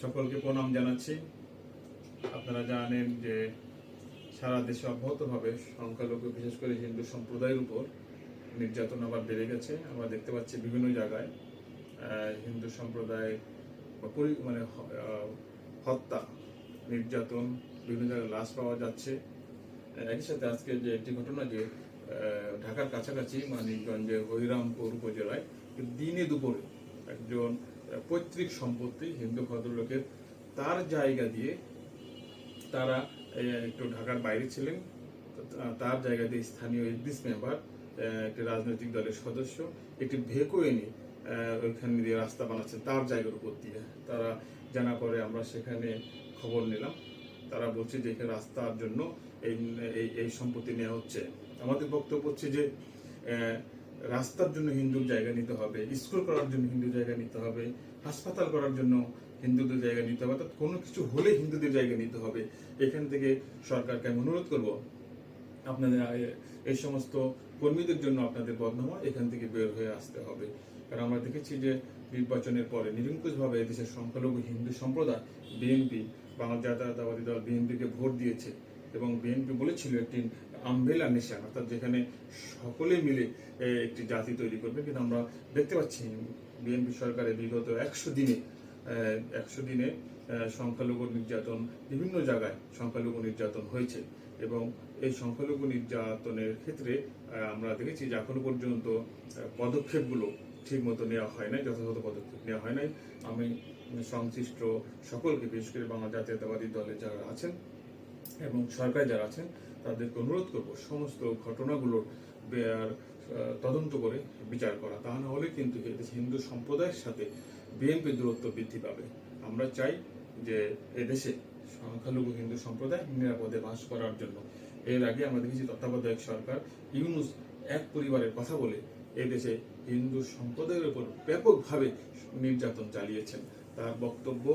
সকলকে প্রণাম জানাচ্ছি। আপনারা জানেন যে সারা দেশে অব্যাহতভাবে সংখ্যালঘু বিশেষ করে হিন্দু সম্প্রদায়ের উপর নির্যাতন আবার বেড়ে গেছে। আমরা দেখতে পাচ্ছি বিভিন্ন জায়গায় হিন্দু সম্প্রদায় হত্যা, নির্যাতন, বিভিন্ন জায়গায় লাশ পাওয়া যাচ্ছে। একই সাথে আজকে যে একটি ঘটনা যে ঢাকার কাছাকাছি মানিকগঞ্জে হরিরামপুর উপজেলায় দিনে দুপুরে একজন পৈতৃক সম্পত্তি হিন্দু ভদ্রলোকের তার জায়গা দিয়ে তারা একটু ঢাকার বাইরে ছিলেন, তার জায়গা দিয়ে স্থানীয় এক্সিস মেম্বার একটি রাজনৈতিক দলের সদস্য একটি ভেকো এনে ওইখানে দিয়ে রাস্তা বানাচ্ছেন তার জায়গার উপর দিয়ে। তারা জানা পরে আমরা সেখানে খবর নিলাম, তারা বলছে যে এখানে রাস্তার জন্য এই সম্পত্তি নেওয়া হচ্ছে। আমাদের বক্তব্য হচ্ছে যে রাস্তার জন্য হিন্দুর জায়গা নিতে হবে, স্কুল করার জন্য হিন্দু জায়গা নিতে হবে, হাসপাতাল করার জন্য হিন্দুদের জায়গা নিতে হবে, অর্থাৎ কোনো কিছু হলে হিন্দুদের জায়গা নিতে হবে। এখান থেকে সরকারকে আমি অনুরোধ করব, আপনাদের এই সমস্ত কর্মীদের জন্য আপনাদের বদনামা এখান থেকে বের হয়ে আসতে হবে। কারণ আমরা দেখেছি যে নির্বাচনের পরে নিরঙ্কুশভাবে দেশের সংখ্যালঘু হিন্দু সম্প্রদায় বিএনপি, বাংলাদেশ জাতীয়তাবাদী দল বিএনপিকে ভোট দিয়েছে এবং বিএনপি বলেছিল একটি আমব্রেলা নেশন, অর্থাৎ যেখানে সকলে মিলে একটি জাতি তৈরি করবে। কিন্তু আমরা দেখতে পাচ্ছি বিএনপি সরকারের বিগত 100 দিনে সংখ্যালঘু নির্যাতন, বিভিন্ন জায়গায় সংখ্যালঘু নির্যাতন হয়েছে এবং এই সংখ্যালঘু নির্যাতনের ক্ষেত্রে আমরা দেখেছি যে এখনো পর্যন্ত পদক্ষেপগুলো ঠিক মতো নেওয়া হয় নাই, যথাযথ পদক্ষেপ নেওয়া হয় নাই। আমি সংশ্লিষ্ট সকলকে, বিশেষ করে বাংলা জাতীয়তাবাদী দলে যারা আছেন এবং সরকারে যারা আছেন তাদেরকে অনুরোধ করবো সমস্ত ঘটনাগুলোর তদন্ত করে বিচার করা। তা না হলে কিন্তু হিন্দু সম্প্রদায়ের সাথে বিএনপির দূরত্ব বৃদ্ধি পাবে। আমরা চাই যে এদেশে সংখ্যালঘু হিন্দু সম্প্রদায় নিরাপদে বাস করার জন্য। এর আগে আমরা দেখেছি তত্ত্বাবধায়ক সরকার ইউনূস এক পরিবারের কথা বলে এদেশে হিন্দু সম্প্রদায়ের উপর ব্যাপকভাবে নির্যাতন চালিয়েছেন। তার বক্তব্য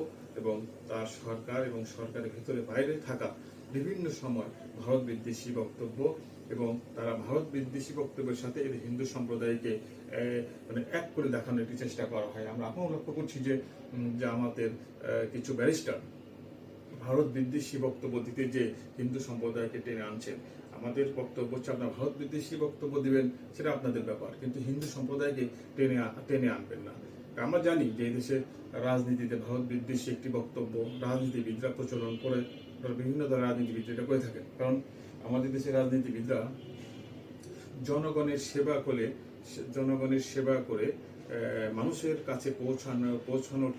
এবং তার সরকার এবং সরকারের ভিতরে বাইরে থাকা বিভিন্ন সময় ভারত বিদ্বেষী বক্তব্য এবং তারা ভারত বিদ্বেষী বক্তব্যের সাথে হিন্দু সম্প্রদায়কে এক করে দেখানোর একটি চেষ্টা করা হয়। আমরা এখনো লক্ষ্য করছি যে আমাদের কিছু ব্যারিস্টার ভারত বিদ্বেষী বক্তব্য দিতে যে হিন্দু সম্প্রদায়কে টেনে আনছেন। আমাদের বক্তব্য হচ্ছে আপনারা ভারত বিদ্বেষী বক্তব্য দিবেন, সেটা আপনাদের ব্যাপার, কিন্তু হিন্দু সম্প্রদায়কে টেনে আনবেন না। আমরা জানি যে এই দেশের রাজনীতিতে ভারত বিদ্বেষী একটি বক্তব্য রাজনীতিবিদরা প্রচলন করে, বিভিন্ন দলের রাজনীতিবিদ এটা করে থাকেন। কারণ আমাদের দেশের রাজনীতিবিদরা জনগণের সেবা করে মানুষের কাছে পৌঁছানোর